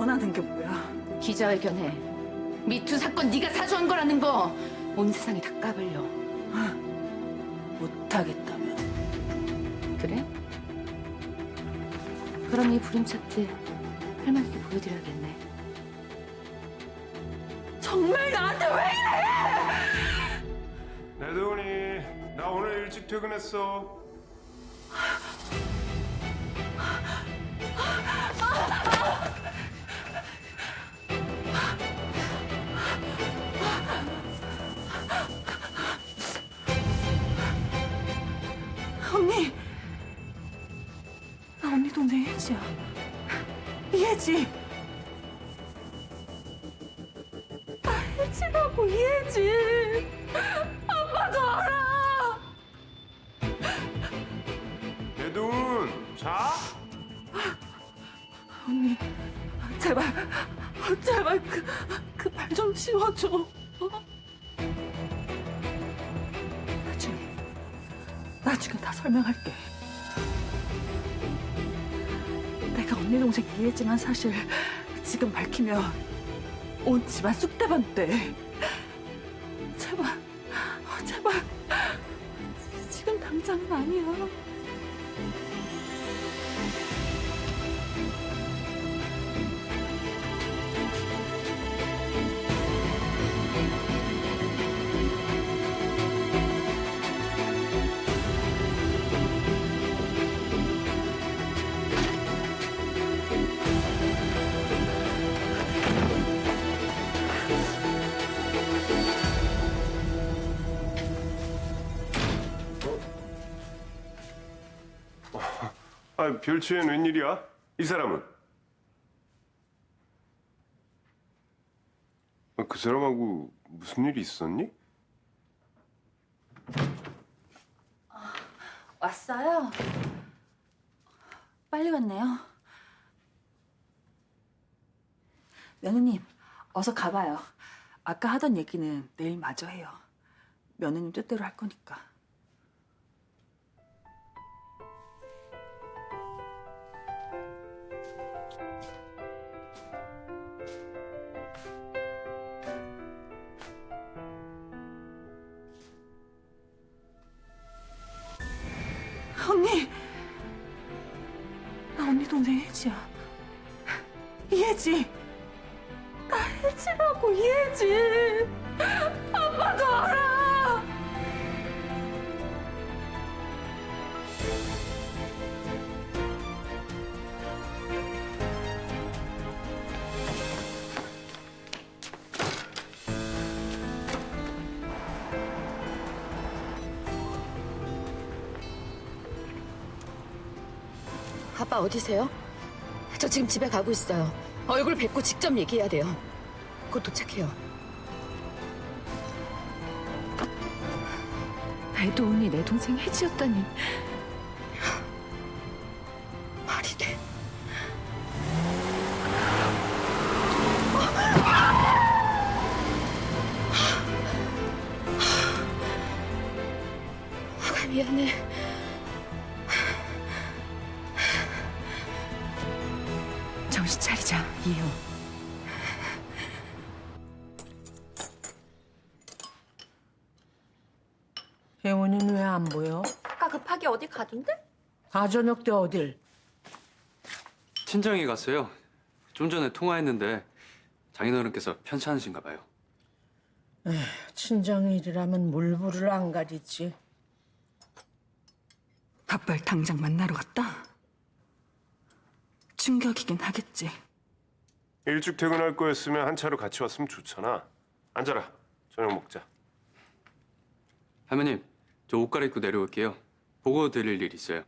원하는 게 뭐야? 기자회견해. 미투 사건 네가 사주한 거라는 거 온 세상이 다 까불려. 못하겠다면 그래? 그럼 이 불임 차트 할머니께 보여드려야겠네. 정말 나한테 왜 이래? 내도훈이 나 오늘 일찍 퇴근했어. 언니, 나 언니 동생 혜지야. 이혜지. 나 혜지라고, 이혜지. 아빠도 알아. 내도훈 자? 언니, 제발, 제발 그 발 좀 치워줘. 나중에 다 설명할게. 내가 언니 동생 이해했지만 사실 지금 밝히면 온 집안 쑥대밭 돼. 제발, 제발. 지금 당장은 아니야. 아, 별치엔 웬일이야? 이 사람은? 그 사람하고 무슨 일이 있었니? 왔어요? 빨리 왔네요. 며느님, 어서 가봐요. 아까 하던 얘기는 내일 마저 해요. 며느님 뜻대로 할 거니까. 언니! 나 언니 동생 혜지야. 이혜지! 나 혜지라고, 이혜지! 아빠도 알아! 아빠 어디세요? 저 지금 집에 가고 있어요. 얼굴 뵙고 직접 얘기해야 돼요. 곧 도착해요. 배도훈이 내 동생 혜지였다니. 말이 돼. 아가 미안해. 정신 차리자, 이효. 혜원이는 왜 안 보여? 아까 급하게 어디 가던데? 다 저녁 때 어딜? 친정에 갔어요. 좀 전에 통화했는데 장인어른께서 편찮으신가 봐요. 친정 일이라면 물불을 안 가리지. 아빠를 당장 만나러 갔다? 충격이긴 하겠지. 일찍 퇴근할 거였으면 한 차로 같이 왔으면 좋잖아. 앉아라. 저녁 먹자. 할머님, 저 옷 갈아입고 내려올게요. 보고 드릴 일 있어요.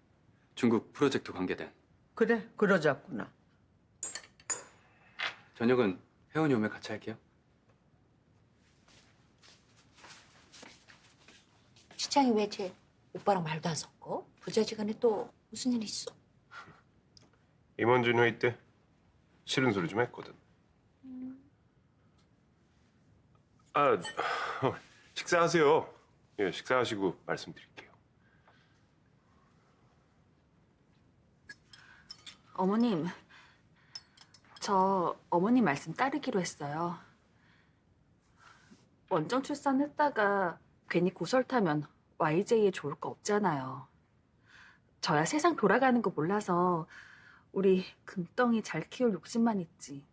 중국 프로젝트 관계된. 그래, 그러자꾸나. 저녁은 혜원이 오면 같이 할게요. 시장이 왜 쟤 오빠랑 말도 안 섞어? 부자지간에 또 무슨 일 있어? 임원진 회의 때 싫은 소리 좀 했거든. 아, 식사하세요. 예, 식사하시고 말씀드릴게요. 어머님, 저 어머님 말씀 따르기로 했어요. 원정 출산했다가 괜히 고설 타면 YJ에 좋을 거 없잖아요. 저야 세상 돌아가는 거 몰라서 우리 금덩이 잘 키울 욕심만 있지.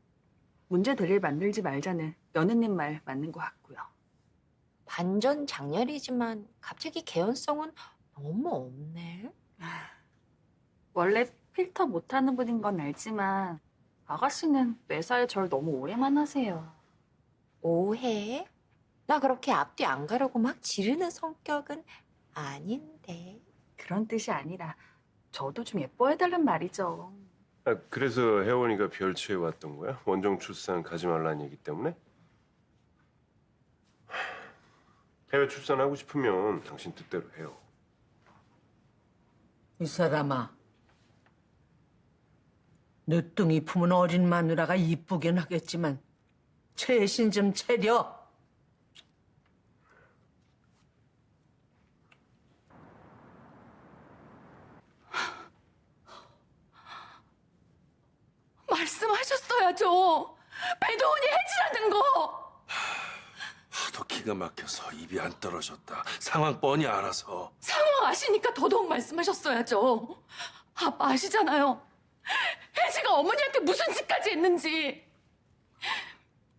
문제 될 일 만들지 말자는 며느님 말 맞는 것 같고요. 반전 장렬이지만 갑자기 개연성은 너무 없네. 원래 필터 못하는 분인 건 알지만 아가씨는 매사에 절 너무 오해만 하세요. 오해? 나 그렇게 앞뒤 안 가려고 막 지르는 성격은 아닌데. 그런 뜻이 아니라 저도 좀 예뻐해달란 말이죠. 아, 그래서 혜원이가 별채에 왔던 거야? 원정 출산 가지 말라는 얘기 때문에? 해외 출산하고 싶으면 당신 뜻대로 해요. 이 사람아. 늦둥이 품은 어린 마누라가 이쁘긴 하겠지만 최신 좀 차려. 말씀하셨어야죠. 배도원이 해지라는 거. 하도 기가 막혀서 입이 안 떨어졌다. 상황 뻔히 알아서. 상황 아시니까 더더욱 말씀하셨어야죠. 아빠 아시잖아요. 혜지가 어머니한테 무슨 짓까지 했는지.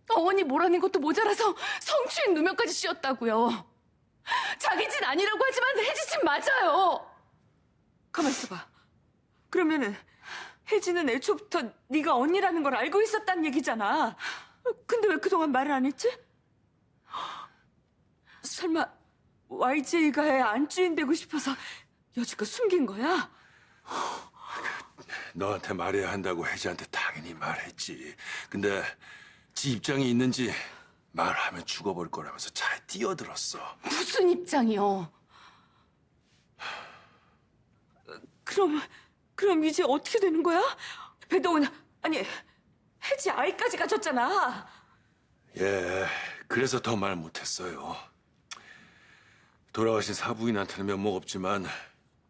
어머니 몰아낸 것도 모자라서 성추행 누명까지 씌웠다고요. 자기 짓 아니라고 하지만 혜지 짓 맞아요. 가만 있어봐. 그러면은 혜지는 애초부터 네가 언니라는 걸 알고 있었단 얘기잖아. 근데 왜 그동안 말을 안 했지? 설마 YJ가 애 안주인 되고 싶어서 여지껏 숨긴 거야? 너한테 말해야 한다고 혜지한테 당연히 말했지. 근데 지 입장이 있는지 말하면 죽어버릴 거라면서 차에 뛰어들었어. 무슨 입장이요? 그럼 이제 어떻게 되는 거야? 배도원, 아니 혜지 아이까지 가졌잖아. 예, 그래서 더 말 못했어요. 돌아가신 사부인한테는 면목 없지만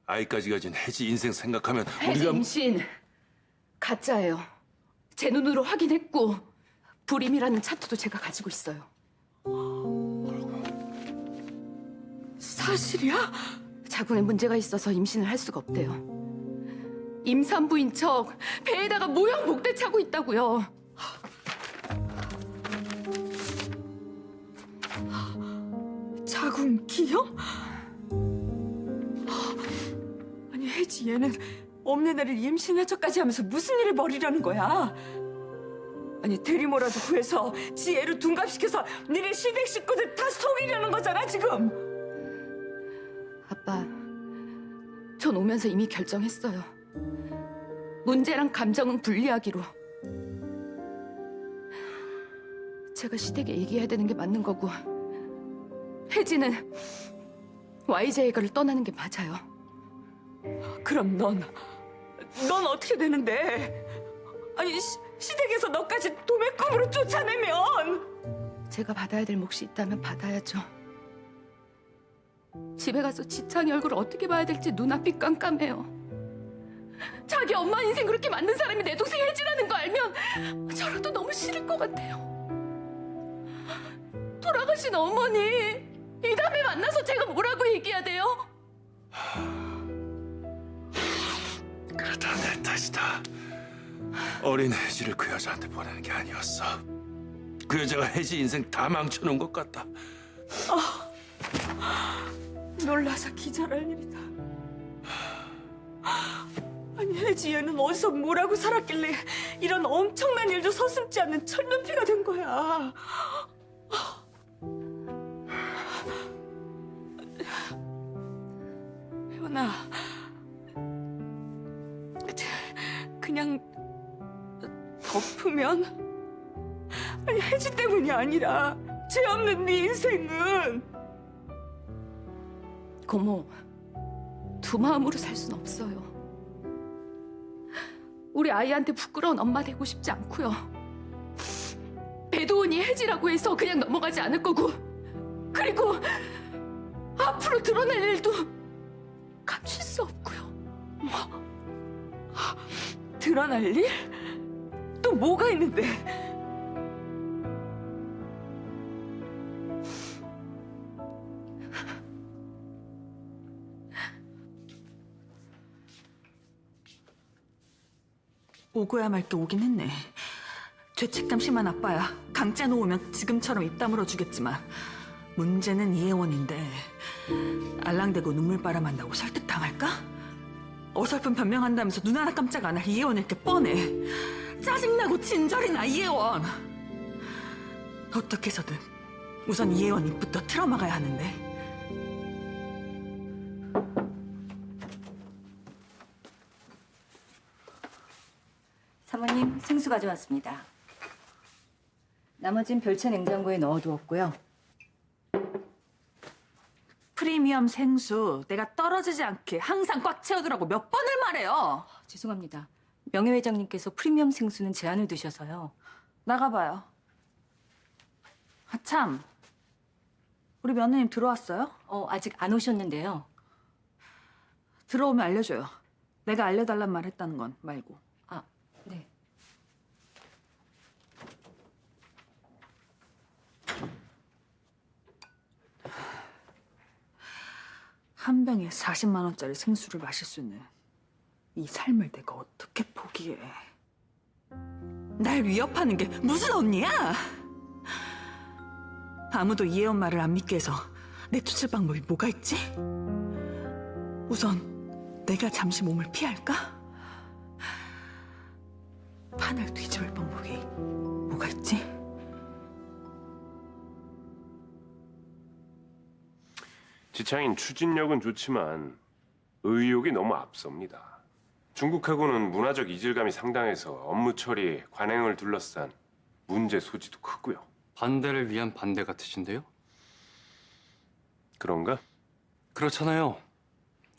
아이까지 가진 혜지 인생 생각하면 혜지 우리가 임신 가짜예요. 제 눈으로 확인했고 불임이라는 차트도 제가 가지고 있어요. 사실이야? 자궁에 문제가 있어서 임신을 할 수가 없대요. 임산부인 척 배에다가 모형 목대 차고 있다고요. 자궁 기형? 아니 혜지 얘는 없는 애를 임신한 척까지 하면서 무슨 일을 벌이려는 거야? 아니 대리모라도 구해서 지 애를 둔갑시켜서 니네 시댁 식구들 다 속이려는 거잖아 지금. 아빠, 전 오면서 이미 결정했어요. 문제랑 감정은 분리하기로. 제가 시댁에 얘기해야 되는 게 맞는 거고 혜지는 YJ가를 떠나는 게 맞아요. 그럼 넌 어떻게 되는데? 아니 시댁에서 너까지 도매꿈으로 쫓아내면 제가 받아야 될 몫이 있다면 받아야죠. 집에 가서 지창이 얼굴 어떻게 봐야 될지 눈앞이 깜깜해요. 자기 엄마 인생 그렇게 만든 사람이 내 동생 혜지라는 거 알면 저라도 너무 싫을 것 같아요. 돌아가신 어머니 이 다음에 만나서 제가 뭐라고 얘기해야 돼요? 그러다 내 탓이다. 어린 혜지를 그 여자한테 보내는 게 아니었어. 그 여자가 혜지 인생 다 망쳐놓은 것 같다. 놀라서 기절할 일이다. 아니 혜지 얘는 어디서 뭐라고 살았길래 이런 엄청난 일도 서슴지 않는 철면피가 된 거야. 혜원아, 그냥 덮으면 아니 혜지 때문이 아니라 죄 없는 네 인생은. 고모, 두 마음으로 살 순 없어요. 우리 아이한테 부끄러운 엄마 되고 싶지 않고요. 배도원이 혜지라고 해서 그냥 넘어가지 않을 거고, 그리고 앞으로 드러날 일도 감출 수 없고요. 드러날 일? 또 지금 뭐가 있는데? 오고야 말 게 오긴 했네. 죄책감 심한 아빠야. 강짜 놓으면 지금처럼 입 다물어 주겠지만 문제는 이혜원인데 알랑대고 눈물바람 한다고 설득당할까? 어설픈 변명한다면서 눈 하나 깜짝 안 할 이혜원일 게 뻔해. 짜증나고 진절이 나 이혜원. 어떻게 해서든 우선 이혜원 입부터 틀어막아야 하는데. 사모님, 생수 가져왔습니다. 나머진 별채 냉장고에 넣어두었고요. 프리미엄 생수 내가 떨어지지 않게 항상 꽉 채워두라고 몇 번을 말해요. 죄송합니다. 명예 회장님께서 프리미엄 생수는 제한을 두셔서요. 나가봐요. 아, 참. 우리 며느님 들어왔어요? 아직 안 오셨는데요. 들어오면 알려줘요. 내가 알려달란 말 했다는 건 말고. 아, 네. 한 병에 40만 원짜리 생수를 마실 수 있는 이 삶을 내가 어떻게 포기해. 날 위협하는 게 무슨 언니야? 아무도 이혜원 말을 안 믿게 해서 내쫓을 방법이 뭐가 있지? 우선 내가 잠시 몸을 피할까? 판을 뒤집을 방법이 뭐가 있지? 지창인 추진력은 좋지만 의욕이 너무 앞섭니다. 중국하고는 문화적 이질감이 상당해서 업무 처리, 관행을 둘러싼 문제 소지도 크고요. 반대를 위한 반대 같으신데요? 그런가? 그렇잖아요.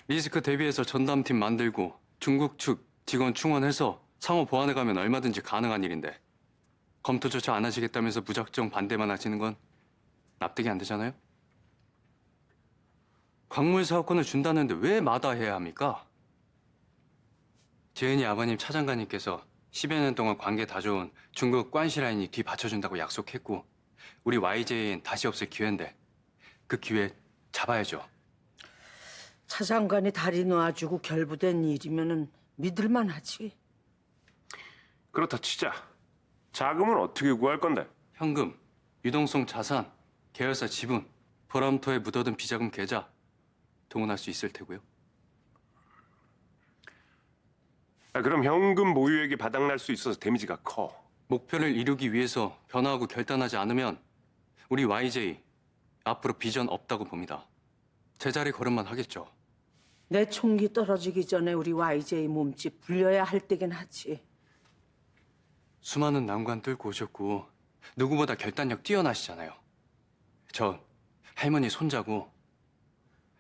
리스크 대비해서 전담팀 만들고 중국 측 직원 충원해서 상호 보완해 가면 얼마든지 가능한 일인데 검토조차 안 하시겠다면서 무작정 반대만 하시는 건 납득이 안 되잖아요? 광물 사업권을 준다는데 왜 마다해야 합니까? 재은이 아버님 차장관님께서 10여 년 동안 관계 다 좋은 중국 관시라인이 뒤 받쳐준다고 약속했고 우리 YJ엔 다시 없을 기회인데 그 기회 잡아야죠. 차장관이 다리 놓아주고 결부된 일이면은 믿을만 하지. 그렇다 치자. 자금은 어떻게 구할 건데? 현금, 유동성 자산, 계열사 지분, 보람토에 묻어둔 비자금 계좌 동원할 수 있을 테고요. 그럼 현금 모유액이 바닥날 수 있어서 데미지가 커. 목표를 이루기 위해서 변화하고 결단하지 않으면 우리 YJ 앞으로 비전 없다고 봅니다. 제자리 걸음만 하겠죠. 내 총기 떨어지기 전에 우리 YJ 몸집 불려야 할 때긴 하지. 수많은 난관 뚫고 오셨고 누구보다 결단력 뛰어나시잖아요. 저 할머니 손자고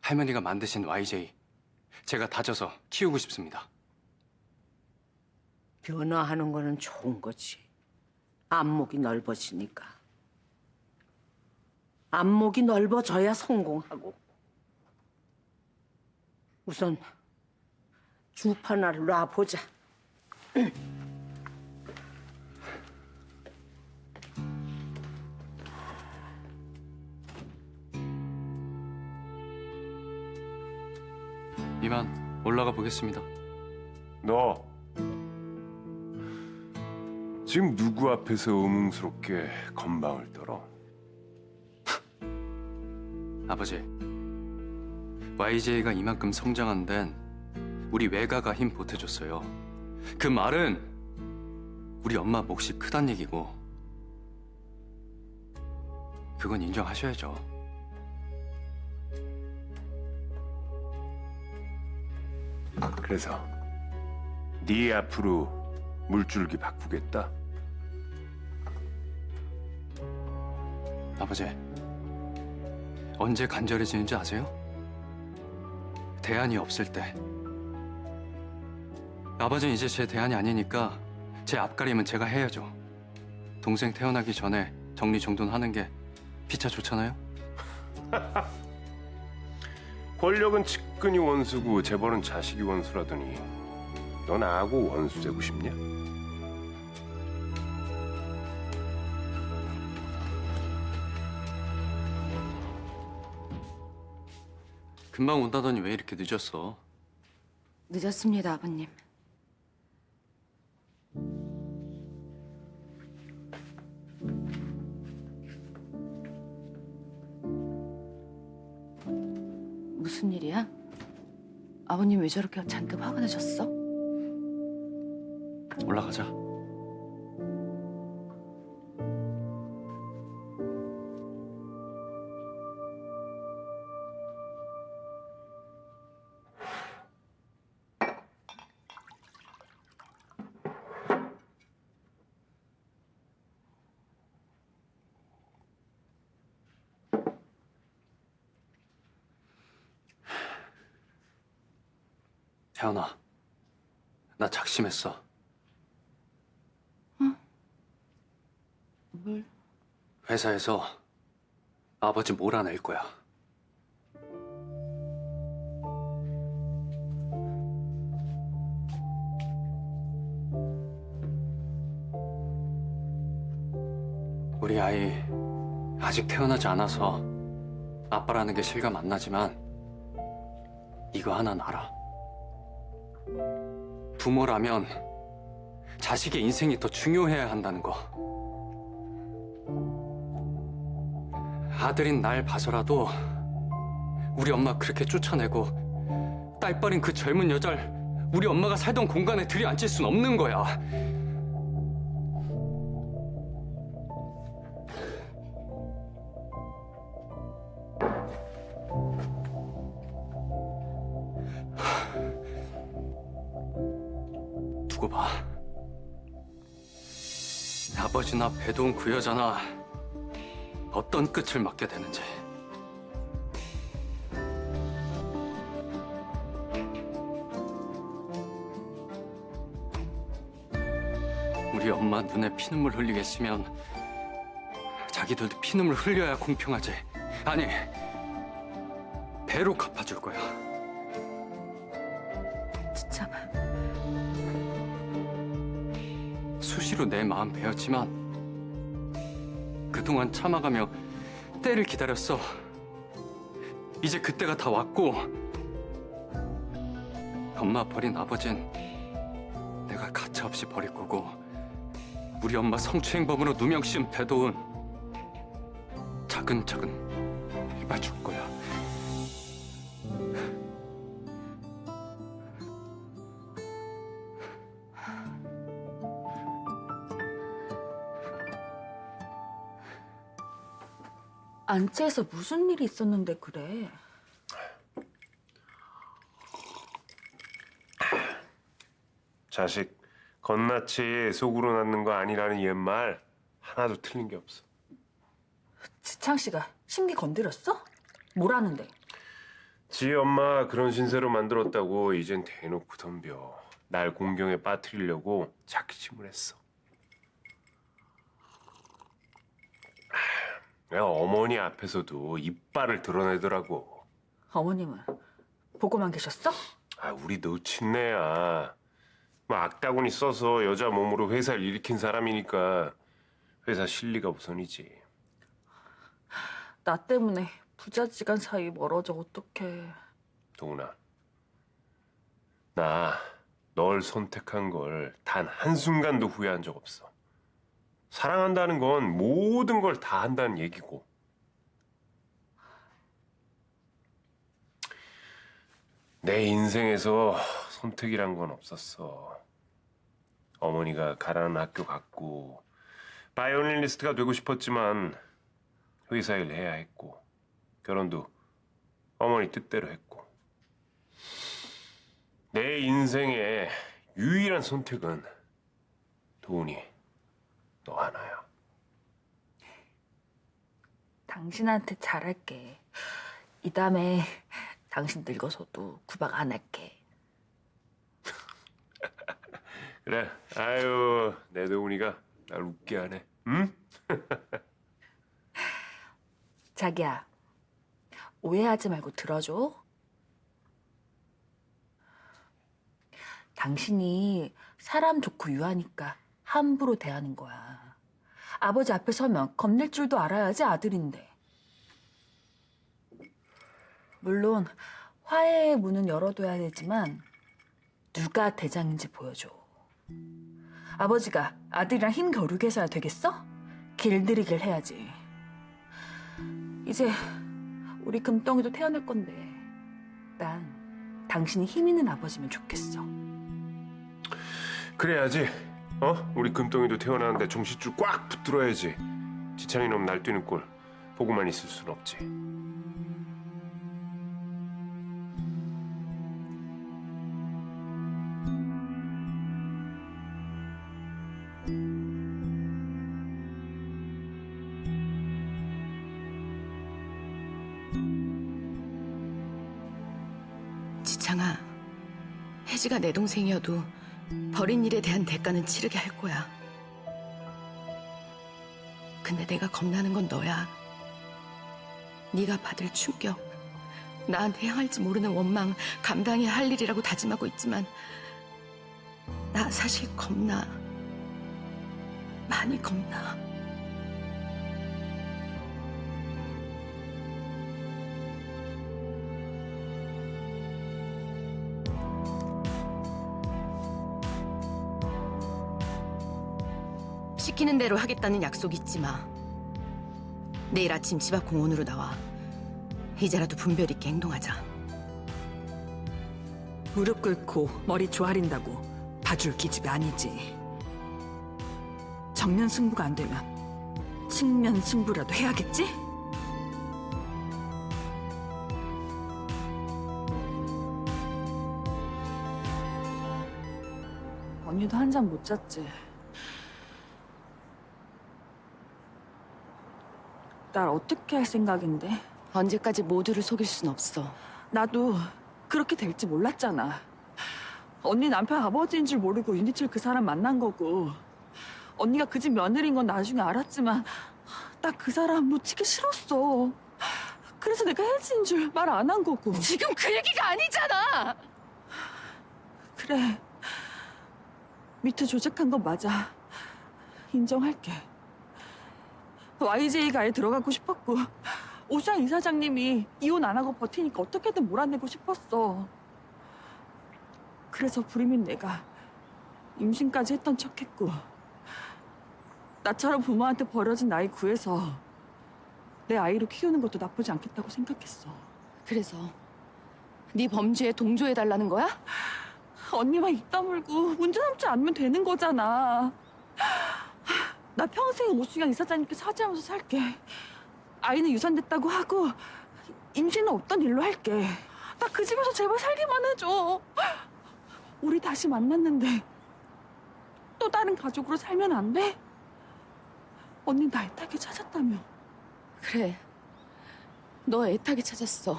할머니가 만드신 YJ 제가 다져서 키우고 싶습니다. 변화하는 거는 좋은 거지. 안목이 넓어지니까. 안목이 넓어져야 성공하고. 우선 주판을 놔보자. 이만 올라가 보겠습니다. 너 지금 누구 앞에서 의문스럽게 건방을 떨어? 아버지, YJ가 이만큼 성장한 데는 우리 외가가 힘 보태줬어요. 그 말은 우리 엄마 몫이 크단 얘기고 그건 인정하셔야죠. 그래서 네 앞으로 물줄기 바꾸겠다. 아버지, 언제 간절해지는지 아세요? 대안이 없을 때. 아버지는 이제 제 대안이 아니니까 제 앞가림은 제가 해야죠. 동생 태어나기 전에 정리정돈하는 게 피차 좋잖아요? 권력은 측근이 원수고 재벌은 자식이 원수라더니 너 나하고 원수 되고 싶냐? 금방 온다더니 왜 이렇게 늦었어? 늦었습니다, 아버님. 무슨 일이야? 아버님 왜 저렇게 잔뜩 화가 나셨어? 올라가자. 태연아, 나 작심했어. 뭘? 회사에서 아버지 몰아낼 거야. 우리 아이 아직 태어나지 않아서 아빠라는 게 실감 안 나지만 이거 하나는 알아. 부모라면 자식의 인생이 더 중요해야 한다는 거. 아들인 날 봐서라도 우리 엄마 그렇게 쫓아내고 딸뻘인 그 젊은 여자를 우리 엄마가 살던 공간에 들이앉힐 순 없는 거야. 두고 봐. 아버지나 배도운 그 여자나 어떤 끝을 맞게 되는지. 우리 엄마 눈에 피눈물 흘리겠으면 자기들도 피눈물 흘려야 공평하지. 아니, 배로 갚아줄 거야. 진짜 수시로 내 마음 베었지만 그동안 참아가며 때를 기다렸어. 이제 그때가 다 왔고 엄마 버린 아버진 내가 가차없이 버릴 거고 우리 엄마 성추행범으로 누명 씌운 배도은 차근차근 밟아줄 거야. 안채에서 무슨 일이 있었는데 그래? 자식 겉낯이 속으로 낳는 거 아니라는 옛말 하나도 틀린 게 없어. 지창 씨가 심기 건드렸어? 뭐라는데? 지 엄마 그런 신세로 만들었다고 이젠 대놓고 덤벼. 날 공경에 빠뜨리려고 자기침을 했어. 어머니 앞에서도 이빨을 드러내더라고. 어머님은 보고만 계셨어? 아, 우리 노친네야. 뭐 악다구니 써서 여자 몸으로 회사를 일으킨 사람이니까 회사 실리가 우선이지. 나 때문에 부자지간 사이 멀어져 어떡해. 동훈아, 나 널 선택한 걸 단 한순간도 후회한 적 없어. 사랑한다는 건 모든 걸 다 한다는 얘기고. 내 인생에서 선택이란 건 없었어. 어머니가 가라는 학교 갔고 바이올리니스트가 되고 싶었지만 회사 일 해야 했고 결혼도 어머니 뜻대로 했고 내 인생의 유일한 선택은 도훈이 너 하나야. 당신한테 잘할게. 이 다음에 당신 늙어서도 구박 안 할게. 그래. 아유, 내 도훈이가 날 웃게 하네. 응? 자기야, 오해하지 말고 들어줘. 당신이 사람 좋고 유하니까 함부로 대하는 거야. 아버지 앞에 서면 겁낼 줄도 알아야지 아들인데. 물론 화해의 문은 열어둬야 되지만 누가 대장인지 보여줘. 아버지가 아들이랑 힘 겨루게 해서야 되겠어? 길들이길 해야지. 이제 우리 금덩이도 태어날 건데 난 당신이 힘 있는 아버지면 좋겠어. 그래야지. 우리 금덩이도 태어나는데 정신줄 꽉 붙들어야지. 지창이 놈 날뛰는 꼴 보고만 있을 순 없지. 지창아, 혜지가 내 동생이어도 벌인 일에 대한 대가는 치르게 할 거야. 근데 내가 겁나는 건 너야. 네가 받을 충격, 나한테 향할지 모르는 원망 감당해야 할 일이라고 다짐하고 있지만 나 사실 겁나. 많이 겁나. 시키는 대로 하겠다는 약속 잊지 마. 내일 아침 집 앞 공원으로 나와. 이제라도 분별 있게 행동하자. 무릎 꿇고 머리 조아린다고 봐줄 기집이 아니지. 정면 승부가 안 되면 측면 승부라도 해야겠지? 언니도 한 잔 못 잤지? 날 어떻게 할 생각인데? 언제까지 모두를 속일 순 없어. 나도 그렇게 될지 몰랐잖아. 언니 남편 아버지인 줄 모르고 윤희철 그 사람 만난 거고, 언니가 그 집 며느리인 건 나중에 알았지만 나 그 사람 놓치기 싫었어. 그래서 내가 혜지인 줄 말 안 한 거고. 지금 그 얘기가 아니잖아. 그래, 미투 조작한 건 맞아. 인정할게. YJ가 아예 들어가고 싶었고, 오시안 이사장님이 이혼 안 하고 버티니까 어떻게든 몰아내고 싶었어. 그래서 불임인 내가 임신까지 했던 척했고, 나처럼 부모한테 버려진 아이 구해서 내 아이로 키우는 것도 나쁘지 않겠다고 생각했어. 그래서 네 범죄에 동조해달라는 거야? 언니만 입 다물고 문제 삼지 않으면 되는 거잖아. 나 평생 오수경 이사장님께 사죄하면서 살게. 아이는 유산됐다고 하고 임신은 없던 일로 할게. 나 그 집에서 제발 살기만 해줘. 우리 다시 만났는데 또 다른 가족으로 살면 안 돼? 언니 나 애타게 찾았다며. 그래, 너 애타게 찾았어.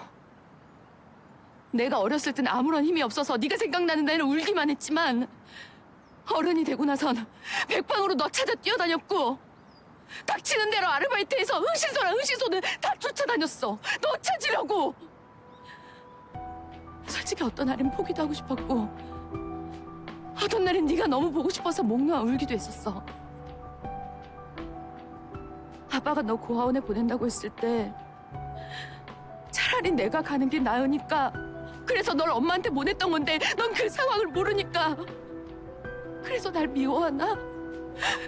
내가 어렸을 땐 아무런 힘이 없어서 네가 생각나는 데는 울기만 했지만 어른이 되고 나선 백방으로 너 찾아 뛰어다녔고, 닥치는 대로 아르바이트해서 흥신소는 다 쫓아다녔어. 너 찾으려고. 솔직히 어떤 날엔 포기도 하고 싶었고, 어떤 날엔 네가 너무 보고 싶어서 목 놓아 울기도 했었어. 아빠가 너 고아원에 보낸다고 했을 때 차라리 내가 가는 게 나으니까, 그래서 널 엄마한테 보냈던 건데 넌 그 상황을 모르니까, 그래서 날 미워하나?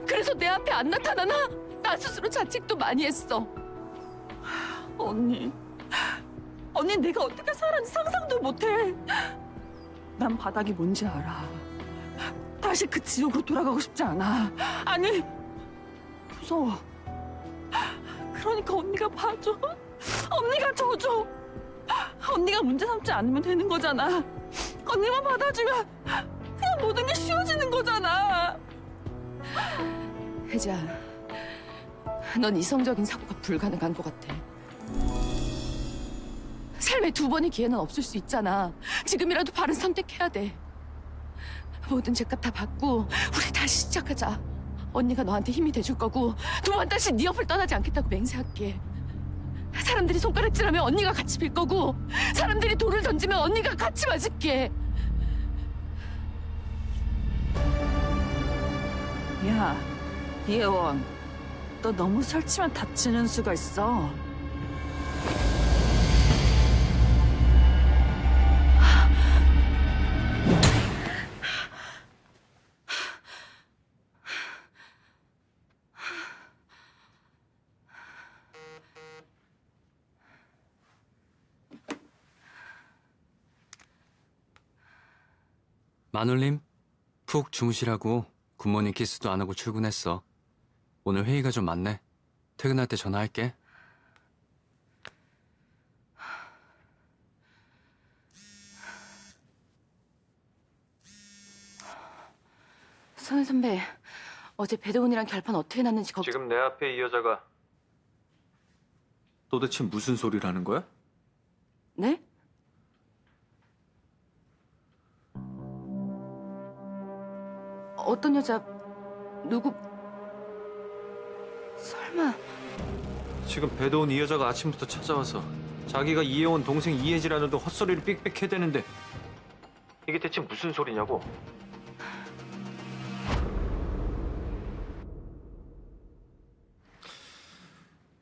그래서 내 앞에 안 나타나나? 나 스스로 자책도 많이 했어. 언니 내가 어떻게 살았는지 상상도 못해. 난 바닥이 뭔지 알아. 다시 그 지옥으로 돌아가고 싶지 않아. 아니, 무서워. 그러니까 언니가 봐줘. 언니가 져줘. 언니가 문제 삼지 않으면 되는 거잖아. 언니만 받아주면 그냥 모든 게 쉬워지는 거잖아. 혜자, 넌 이성적인 사고가 불가능한 것 같아. 삶에 두 번의 기회는 없을 수 있잖아. 지금이라도 바른 선택해야 돼. 모든 죄값 다 받고 우리 다시 시작하자. 언니가 너한테 힘이 돼줄 거고, 두 번 다시 네 옆을 떠나지 않겠다고 맹세할게. 사람들이 손가락질하면 언니가 같이 빌 거고, 사람들이 돌을 던지면 언니가 같이 맞을게. 야, 이혜원, 너 너무 설치면 다치는 수가 있어. 마눌님, 푹 주무시라고 굿모닝 키스도 안 하고 출근했어. 오늘 회의가 좀 많네. 퇴근할 때 전화할게. 서현 선배, 어제 배도훈이랑 결판 어떻게 났는지 걱정. 지금 내 앞에 이 여자가 도대체 무슨 소리를 하는 거야? 네? 어떤 여자, 누구? 설마 지금 배도훈 이 여자가 아침부터 찾아와서 자기가 이혜원 동생 이혜지라는 둥 헛소리를 삑삑 해대는데 이게 대체 무슨 소리냐고?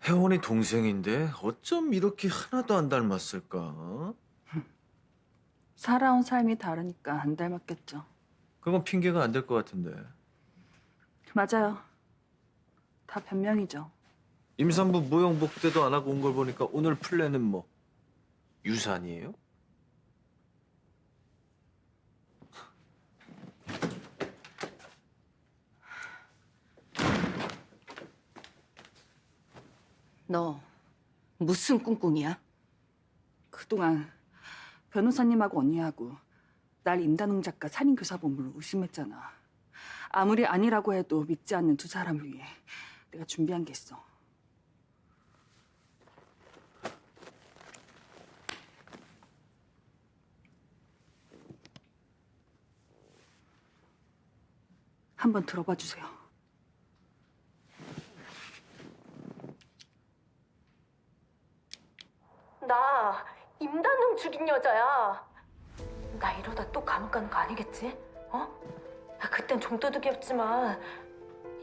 혜원이 동생인데 어쩜 이렇게 하나도 안 닮았을까? 살아온 삶이 다르니까 안 닮았겠죠. 그건 핑계가 안 될 것 같은데. 맞아요. 다 변명이죠. 임산부 모형 복대도 안 하고 온 걸 보니까 오늘 플랜은 뭐 유산이에요? 너 무슨 꿍꿍이야? 그동안 변호사님하고 언니하고 날 임단웅 작가 살인교사범으로 의심했잖아. 아무리 아니라고 해도 믿지 않는 두 사람을 위해 내가 준비한 게 있어. 한번 들어봐 주세요. 나 임단웅 죽인 여자야. 나 이러다 또 감옥 가는 거 아니겠지? 어? 나 그땐 좀도둑이었지만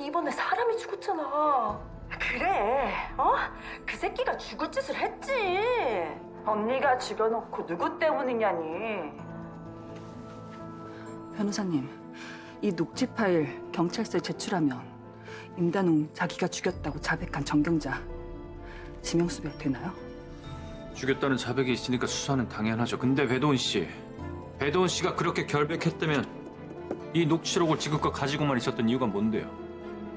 이번에 사람이 죽었잖아. 그래, 어? 그 새끼가 죽을 짓을 했지. 언니가 죽여놓고 누구 때문이냐니. 변호사님, 이 녹취 파일 경찰서에 제출하면 임단웅 자기가 죽였다고 자백한 정경자 지명수배 되나요? 죽였다는 자백이 있으니까 수사는 당연하죠. 근데 배도훈 씨가 그렇게 결백했다면 이 녹취록을 지금껏 가지고만 있었던 이유가 뭔데요?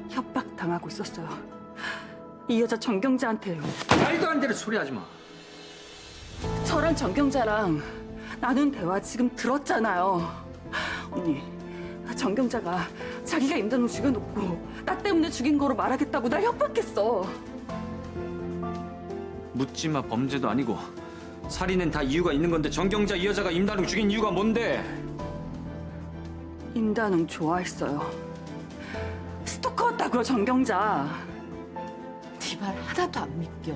협박당하고 있었어요. 이 여자 정경자한테요. 말도 안 되는 소리 하지 마. 저랑 정경자랑 나눈 대화 지금 들었잖아요. 언니, 정경자가 자기가 임단웅 죽여놓고 나 때문에 죽인 거로 말하겠다고 날 협박했어. 묻지마. 범죄도 아니고 살인은 다 이유가 있는 건데 정경자 이 여자가 임단웅 죽인 이유가 뭔데? 임단웅 좋아했어요. 스토커였다고요, 정경자. 네 말 하나도 안 믿겨.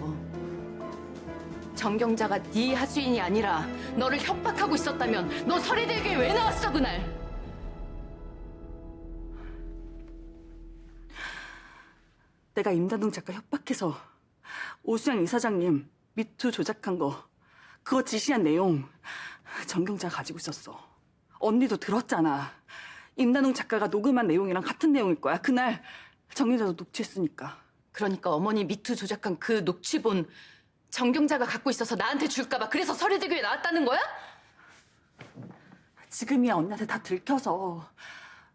정경자가 네 하수인이 아니라 너를 협박하고 있었다면 너 서리대교에 왜 나왔어 그날? 내가 임단웅 작가 협박해서 오수영 이사장님 미투 조작한 거 그거 지시한 내용 정경자가 가지고 있었어. 언니도 들었잖아. 임단웅 작가가 녹음한 내용이랑 같은 내용일 거야. 그날 정경자도 녹취했으니까. 그러니까 어머니 미투 조작한 그 녹취본 정경자가 갖고 있어서 나한테 줄까봐 그래서 서리대교에 나왔다는 거야? 지금이야 언니한테 다 들켜서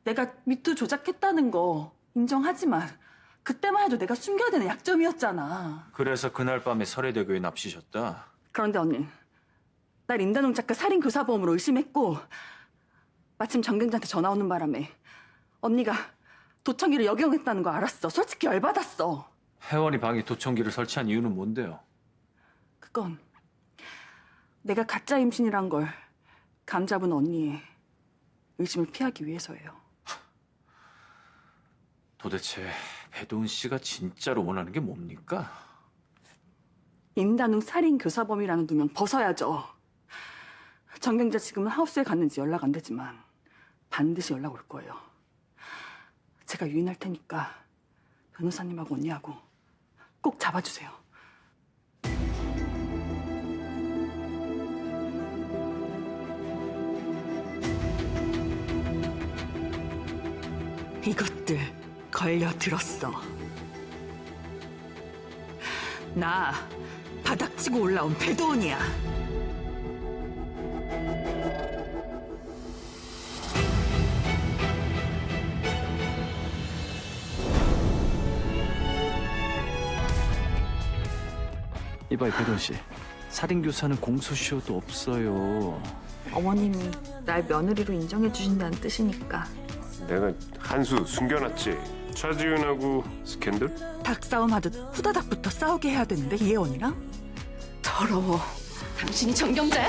내가 미투 조작했다는 거 인정하지만 그때만 해도 내가 숨겨야 되는 약점이었잖아. 그래서 그날 밤에 설해대교에 납치셨다. 그런데 언니, 날 임단웅 작가 살인교사범으로 의심했고 마침 정경자한테 전화 오는 바람에 언니가 도청기를 역용했다는 거 알았어. 솔직히 열받았어. 혜원이 방에 도청기를 설치한 이유는 뭔데요? 그건 내가 가짜 임신이란 걸 감잡은 언니의 의심을 피하기 위해서예요. 도대체 배도훈 씨가 진짜로 원하는 게 뭡니까? 임단웅 살인교사범이라는 누명 벗어야죠. 정경자 지금은 하우스에 갔는지 연락 안 되지만 반드시 연락 올 거예요. 제가 유인할 테니까 변호사님하고 언니하고 꼭 잡아주세요. 이것들 걸려들었어. 나 바닥치고 올라온 배도훈이야. 이봐요, 배돈 씨. 살인 교사는 공소시효도 없어요. 어머님이 날 며느리로 인정해 주신다는 뜻이니까. 내가 한 수 숨겨놨지. 차지은하고 스캔들? 닭싸움 하듯 후다닥부터 싸우게 해야 되는데, 이 예원이랑? 더러워. 당신이 정경자야?